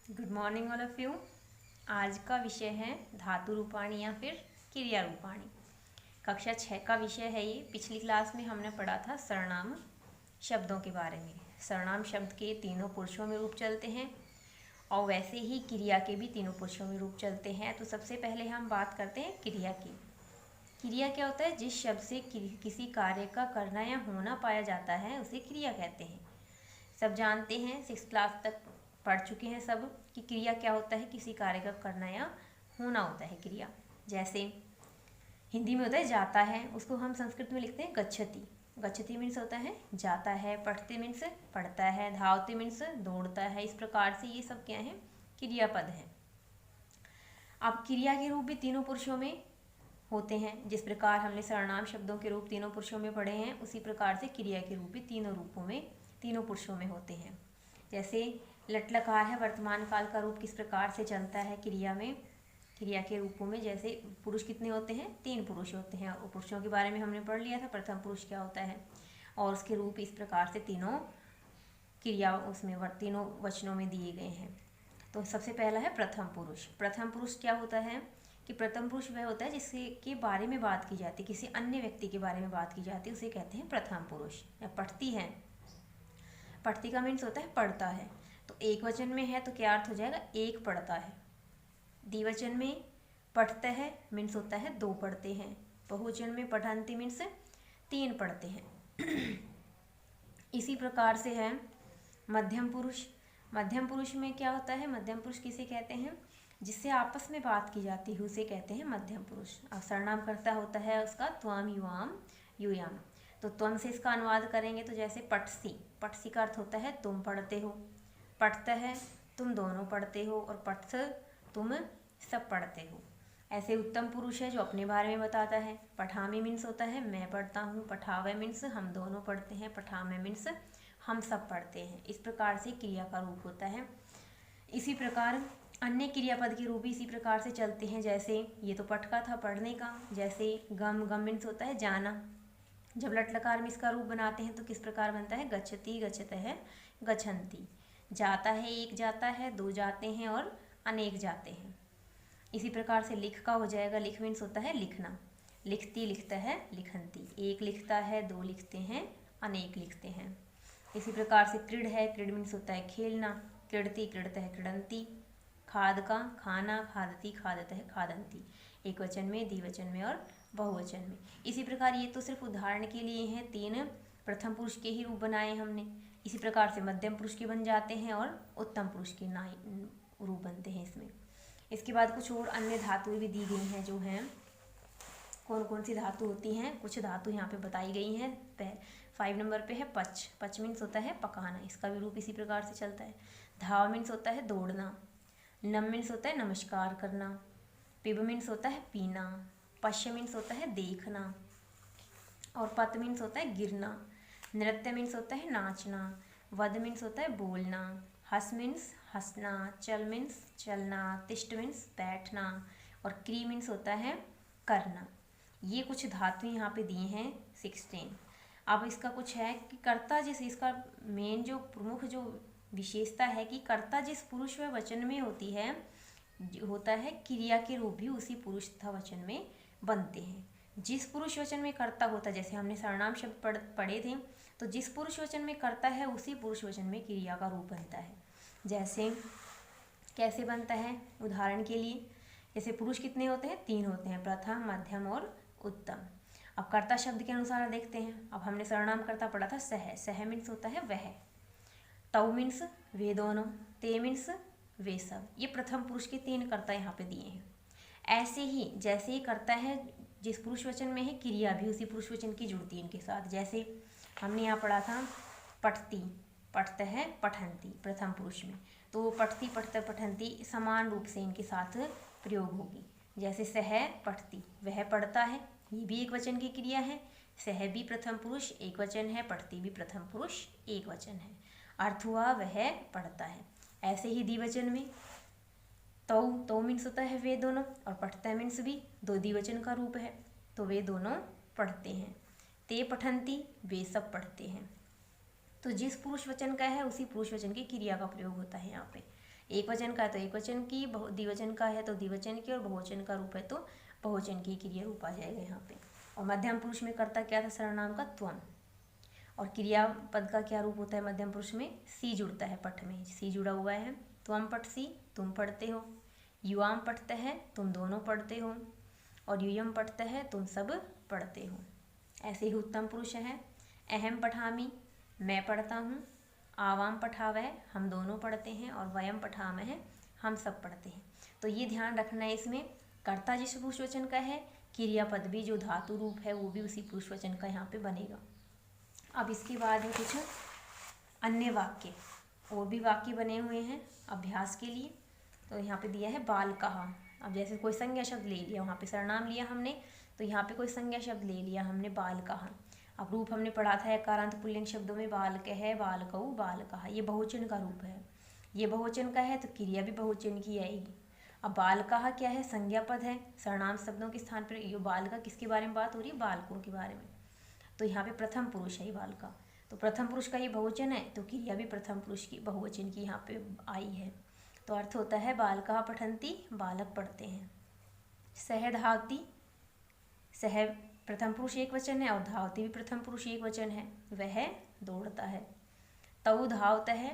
Good morning all of you. आज का विषय है धातु रूपाणी या फिर क्रिया रूपाणी। कक्षा 6 का विषय है ये। पिछली क्लास में हमने पढ़ा था सर्वनाम शब्दों के बारे में। सर्वनाम शब्द के तीनों पुरुषों में रूप चलते हैं और वैसे ही क्रिया के भी तीनों पुरुषों में रूप चलते हैं। तो सबसे पहले हम बात करते हैं क्रिया की। क्रिया क्या होता है? जिस शब्द से किसी कार्य का करना या होना पाया जाता है उसे क्रिया कहते हैं। सब जानते हैं, 6 क्लास तक पढ़ चुके हैं सब कि क्रिया क्या होता है। किसी कार्य का करना या होना होता है क्रिया। जैसे हिंदी में होता है जाता है, उसको हम संस्कृत में लिखते हैं गच्छति। गच्छति मीन्स होता है जाता है, पढ़ते मीन्स पढ़ता है, धावते मीन्स दौड़ता है। इस प्रकार से ये सब क्या है? क्रियापद है। अब क्रिया के रूप भी तीनों पुरुषों में होते हैं। जिस प्रकार हमने सर्वनाम शब्दों के रूप तीनों पुरुषों में पढ़े हैं, उसी प्रकार से क्रिया के रूप भी तीनों रूपों में तीनों पुरुषों में होते हैं। जैसे लट लकार है, वर्तमान काल का रूप किस प्रकार से चलता है क्रिया में, क्रिया के रूपों में। जैसे पुरुष कितने होते हैं? 3 पुरुष होते हैं। और पुरुषों के बारे में हमने पढ़ लिया था, प्रथम पुरुष क्या होता है और उसके रूप इस प्रकार से तीनों क्रिया उसमें तीनों वचनों में दिए गए हैं। तो सबसे पहला है प्रथम पुरुष। प्रथम पुरुष क्या होता है कि प्रथम पुरुष वह होता है जिसके के बारे में बात की जाती है, किसी अन्य व्यक्ति के बारे में बात की जाती है, उसे कहते हैं प्रथम पुरुष। या पढ़ती है, पढ़ती का मीन्स होता है पढ़ता है। तो एक वचन में है तो क्या अर्थ हो जाएगा? एक पढ़ता है। द्विवचन में पढ़ता है मीन्स होता है 2 पढ़ते हैं। बहुवचन में पठंती मीन्स 3 पढ़ते हैं। इसी प्रकार से है मध्यम पुरुष। मध्यम पुरुष में क्या होता है? मध्यम पुरुष किसे कहते हैं? जिससे आपस में बात की जाती है उसे कहते हैं मध्यम पुरुष। अब सर्वनाम कर्ता होता है उसका त्वम, युवाम, यूयाम। तो त्वम से इसका अनुवाद करेंगे तो जैसे पठसी। पठसी का अर्थ होता है तुम पढ़ते हो, पढ़ता है तुम दोनों पढ़ते हो, और पठ तुम सब पढ़ते हो। ऐसे उत्तम पुरुष है जो अपने बारे में बताता है। पठामी मीन्स होता है मैं पढ़ता हूँ, पठावे मीन्स हम दोनों पढ़ते हैं, पठामे मीन्स हम सब पढ़ते हैं। इस प्रकार से क्रिया का रूप होता है। इसी प्रकार अन्य क्रियापद के रूप भी इसी प्रकार से चलते हैं। जैसे ये तो पठ का था, पढ़ने का। जैसे गम, गम मीन्स होता है जाना। जब लट लकार में इसका रूप बनाते हैं तो किस प्रकार बनता है? गच्छति, गच्छतः, गच्छन्ति। जाता है, एक जाता है, 2 जाते हैं और अनेक जाते हैं। इसी प्रकार से लिख का हो जाएगा। लिख मीन्स होता है लिखना। लिखती, लिखता है, लिखन्ति। एक लिखता है, 2 लिखते हैं, अनेक लिखते हैं। इसी प्रकार से क्रीड है। क्रीड मीन्स होता है खेलना। क्रीडति, क्रीडतः, क्रीडन्ति। खाद का खाना, खादति, खादतः, खादन्ति। एक वचन में, द्विवचन में और बहुवचन में। इसी प्रकार ये तो सिर्फ उदाहरण के लिए हैं, 3 प्रथम पुरुष के ही रूप बनाए हमने। इसी प्रकार से मध्यम पुरुष के बन जाते हैं और उत्तम पुरुष के रूप बनते हैं इसमें। इसके बाद कुछ और अन्य धातुएं भी दी गई हैं जो हैं। कौन कौन सी धातु होती हैं? कुछ धातु यहाँ पे बताई गई हैं। 5 नंबर पे है पच। पच मीन्स होता है पकाना, इसका भी रूप इसी प्रकार से चलता है। धाव मीन्स होता है दौड़ना। नम मीन्स होता है नमस्कार करना। पिब मीन्स होता है पीना। पश्य मीन्स होता है देखना। और पत मीन्स होता है गिरना। नृत्य मीन्स होता है नाचना। वद मीन्स होता है बोलना। हस मीन्स हंसना। चल मीन्स चलना। तिष्ठ मीन्स बैठना। और क्री मीन्स होता है करना। ये कुछ धातु यहाँ पे दिए हैं 16। अब इसका कुछ है कि कर्ता जिस, इसका मेन जो प्रमुख जो विशेषता है कि कर्ता जिस पुरुष व वचन में होती है होता है, क्रिया के रूप भी उसी पुरुष तथा वचन में बनते हैं। जिस पुरुष वचन में कर्ता होता है, जैसे हमने सर्वनाम शब्द पढ़े थे, तो जिस पुरुष वचन में कर्ता है उसी पुरुष वचन में क्रिया का रूप बनता है। जैसे कैसे बनता है? उदाहरण के लिए, जैसे पुरुष कितने होते हैं? 3 होते हैं, प्रथम, मध्यम और उत्तम। अब कर्ता शब्द के अनुसार देखते हैं। अब हमने सर्वनाम कर्ता पढ़ा था सह। सह मीन्स होता है वह। तौ मीन्स वे दोनों। ते मीन्स वे सब। ये प्रथम पुरुष के 3 कर्ता यहाँ पे दिए हैं। ऐसे ही जैसे ही कर्ता है जिस पुरुष वचन में है, क्रिया भी उसी पुरुष वचन की जुड़ती है इनके साथ। जैसे हमने यहाँ पढ़ा था पठती, पठता है, पठन्ति प्रथम पुरुष में। तो पठती, पठता, पठन्ति समान रूप से इनके साथ प्रयोग होगी। जैसे सह पठती, वह पढ़ता है, ये भी एक वचन की क्रिया है। सह भी प्रथम पुरुष एक वचन है, पठती भी प्रथम पुरुष एक वचन है। अर्थ हुआ वह पढ़ता है। ऐसे ही द्विवचन में तो मीन्स होता है वे दोनों, और पठता मीन्स भी 2 द्विवचन का रूप है, तो वे दोनों पढ़ते हैं। ते पठन्ति, वे सब पढ़ते हैं। तो जिस पुरुष वचन का है उसी पुरुष वचन की क्रिया का प्रयोग होता है यहाँ पे। एक वचन का है तो एक वचन की, द्विवचन का है तो द्विवचन की, और बहुवचन का रूप है तो बहुवचन की क्रिया रूप आ जाएगा यहाँ पे। और मध्यम पुरुष में कर्ता क्या था? सर्वनाम का त्वम। और क्रियापद का क्या रूप होता है मध्यम पुरुष में? सी जुड़ता है, पठ में सी जुड़ा हुआ है। त्वम पठ सी, तुम पढ़ते हो। युवाम पढ़ते हैं, तुम दोनों पढ़ते हो। और यूयम पढ़ते हैं, तुम सब पढ़ते हो। ऐसे ही उत्तम पुरुष है। अहम पठामी, मैं पढ़ता हूँ। आवाम पठावह, हम दोनों पढ़ते हैं। और वयम पठामह, हम सब पढ़ते हैं। तो ये ध्यान रखना है, इसमें कर्ता जिस पुरुषवचन का है, क्रियापद भी जो धातु रूप है वो भी उसी पुरुषवचन का यहाँ पे बनेगा। अब इसके बाद है कुछ अन्य वाक्य, और भी वाक्य बने हुए हैं अभ्यास के लिए। तो यहाँ पे दिया है बाल कहा। अब जैसे कोई संज्ञा शब्द ले लिया, वहाँ पे सर्वनाम लिया हमने, तो यहाँ पे कोई संज्ञा शब्द ले लिया हमने, बाल कहा। अब रूप हमने पढ़ा था एकारांत पुल्लिंग शब्दों में, बाल कह, बाल कहू, बाल कहा, ये बहुवचन का रूप है। ये बहुवचन का है तो क्रिया भी बहुवचन की आएगी। अब बाल कहा क्या है? संज्ञा पद है, सर्वनाम शब्दों के स्थान पर। ये बाल का किसके बारे में बात हो रही है? बालकों के बारे में। तो यहाँ पे प्रथम पुरुष है ये बाल का, तो प्रथम पुरुष का ये बहुवचन है, तो क्रिया भी प्रथम पुरुष की बहुवचन की यहाँ पे आई है। तो अर्थ होता है बालकः पठन्ति, बालक पढ़ते हैं। सह धावति, सह प्रथम पुरुष एक वचन है, और धावति भी प्रथम पुरुष एक वचन है, वह दौड़ता है। तऊ धावतः,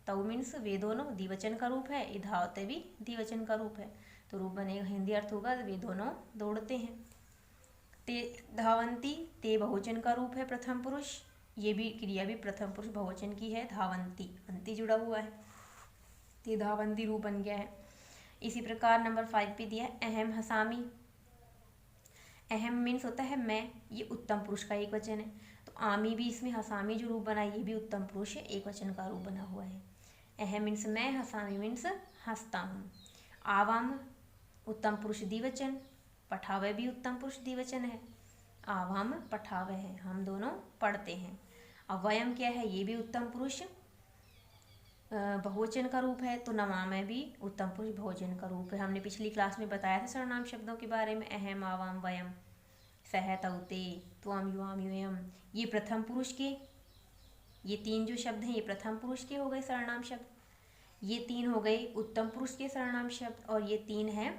तऊ मीन्स वे दोनों, द्विवचन का रूप है। ये धावते भी द्विवचन का रूप है, तो रूप बनेगा, हिंदी अर्थ होगा वे दोनों दौड़ते हैं। ते धावंती, ते बहुवचन का रूप है प्रथम पुरुष, ये भी क्रिया भी प्रथम पुरुष बहुवचन की है, धावंती, अंति जुड़ा हुआ है, ते धावंती रूप बन गया है। इसी प्रकार नंबर 5 पे दिया है अहम हसामी। अहम मीन्स होता है मैं, ये उत्तम पुरुष का एक वचन है। तो आमी भी, इसमें हसामी जो रूप बना ये भी उत्तम पुरुष है, एक वचन का रूप बना हुआ है। अहम मीन्स मैं, हसामी मीन्स हंसता हूँ। आवाम उत्तम पुरुष द्विवचन, पठावे भी उत्तम पुरुष द्विवचन है, आवाम पठावे है, हम दोनों पढ़ते हैं। अब वयम क्या है? ये भी उत्तम पुरुष बहुवचन का रूप है, तो नमामय भी उत्तम पुरुष बहुवचन का रूप है। हमने पिछली क्लास में बताया था सर्वनाम शब्दों के बारे में, अहम, आवाम, वयम, सह, तौ, ते, त्वम, युवाम, यूयम, ये प्रथम पुरुष के, ये तीन जो शब्द हैं ये प्रथम पुरुष के हो गए सर्वनाम शब्द, ये तीन हो गए उत्तम पुरुष के सर्वनाम शब्द, और ये तीन हैं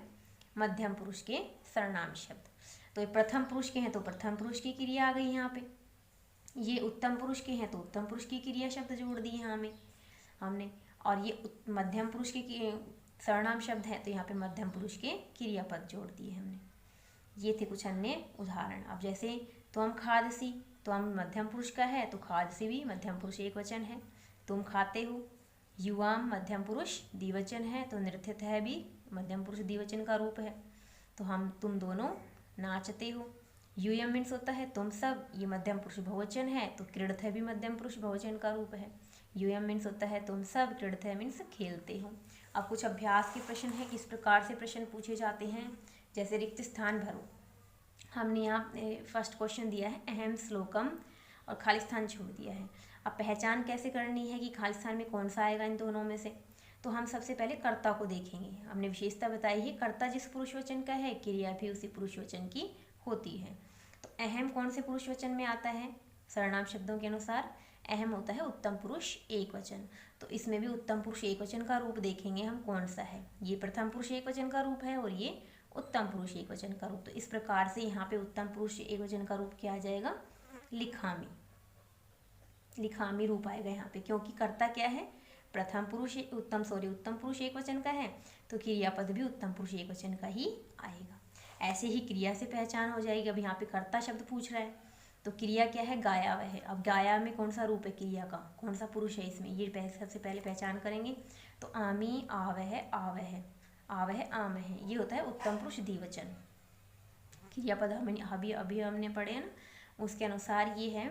मध्यम पुरुष के सर्वनाम शब्द। तो ये प्रथम पुरुष के हैं तो प्रथम पुरुष की क्रिया आ गई यहाँ पे, ये उत्तम पुरुष के हैं तो उत्तम पुरुष की क्रिया शब्द जोड़ दिए हमें हमने, और ये मध्यम पुरुष के सर्वनाम शब्द हैं तो यहाँ पे मध्यम पुरुष के क्रियापद जोड़ दिए हमने। ये थे कुछ अन्य उदाहरण। अब जैसे त्वम खादसी, त्वम मध्यम पुरुष का है तो खादसी भी मध्यम पुरुष एक वचन है। तुम खाते हो, युवाम मध्यम पुरुष द्विवचन है, तो नृत्यतः भी मध्यम पुरुष द्विवचन का रूप है। तो तुम दोनों नाचते हो। यूयम मीन्स होता है तुम सब, ये मध्यम पुरुष बहुवचन है, तो क्रीडथ भी मध्यम पुरुष बहुवचन का रूप है। यूयम मीन्स होता है तुम सब, क्रीडथ मीन्स खेलते हो। अब कुछ अभ्यास के प्रश्न हैं, किस प्रकार से प्रश्न पूछे जाते हैं। जैसे रिक्त स्थान भरो, हमने यहाँ फर्स्ट क्वेश्चन दिया है अहम श्लोकम, और खाली स्थान छोड़ दिया है। अब पहचान कैसे करनी है कि खाली स्थान में कौन सा आएगा इन दोनों में से। तो हम सबसे पहले कर्ता को देखेंगे। हमने विशेषता बताई है, कर्ता जिस पुरुषवचन का है क्रिया भी उसी पुरुषवचन की होती है। तो अहम कौन से पुरुषवचन में आता है? सर्वनाम शब्दों के अनुसार अहम होता है उत्तम पुरुष एक वचन, तो इसमें भी उत्तम पुरुष एक वचन का रूप देखेंगे हम कौन सा है। ये प्रथम पुरुष एक वचन का रूप है और ये उत्तम पुरुष एक वचन का रूप। तो इस प्रकार से यहाँ पे उत्तम पुरुष एक वचन का रूप क्या आ जाएगा? लिखामी, लिखामी रूप आएगा यहाँ पे, क्योंकि कर्ता क्या है? प्रथम पुरुष उत्तम पुरुष एक वचन का है, तो क्रियापद भी उत्तम पुरुष एक वचन का ही आएगा। ऐसे ही क्रिया से पहचान हो जाएगी। अब यहाँ पे कर्ता शब्द पूछ रहा है, तो क्रिया क्या है? गाया वह है। अब गाया में कौन सा रूप है क्रिया का, कौन सा पुरुष है इसमें, ये सबसे पहले पहचान करेंगे। तो आमी, आवह, आवह, आवह, आम है, ये होता है उत्तम पुरुष द्विवचन। क्रियापद अभी हमने पढ़े हैं ना, उसके अनुसार ये है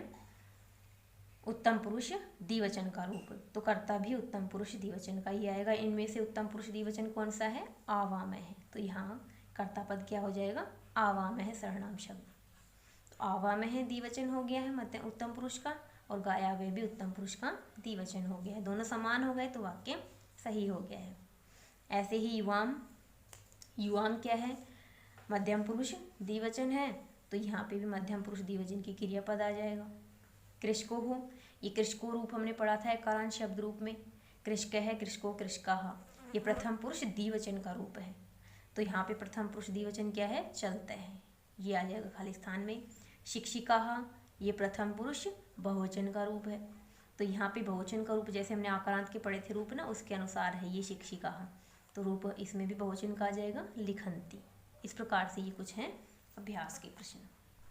उत्तम पुरुष द्विवचन का रूप। तो कर्ता भी उत्तम पुरुष द्विवचन का ही आएगा। इनमें से उत्तम पुरुष द्विवचन कौन सा है? आवाम है। तो यहाँ कर्ता पद क्या हो जाएगा? आवाम है सर्वनाम शब्द। तो आवाम है द्विवचन हो गया है मध्य उत्तम पुरुष का, और गाया वे भी उत्तम पुरुष का द्विवचन हो गया है। दोनों समान हो गए तो वाक्य सही हो गया है। ऐसे ही युवाम, युवाम क्या है? मध्यम पुरुष द्विवचन है, तो यहाँ पे भी मध्यम पुरुष द्विवचन की क्रियापद आ जाएगा। कृषको हो, ये कृषको रूप हमने पढ़ा था एकारांत शब्द रूप में। कृषक है, कृषको, कृषकाः, ये प्रथम पुरुष द्विवचन का रूप है। तो यहाँ पे प्रथम पुरुष द्विवचन क्या है, चलते हैं, ये आ जाएगा खाली स्थान में। शिक्षिकाः, ये प्रथम पुरुष बहुवचन का रूप है। तो यहाँ पे बहुवचन का रूप जैसे हमने आकारांत के पढ़े थे रूप ना, उसके अनुसार है ये शिक्षिकाः, तो रूप इसमें भी बहुवचन का आ जाएगा लिखन्ति। इस प्रकार से ये कुछ हैं अभ्यास के प्रश्न।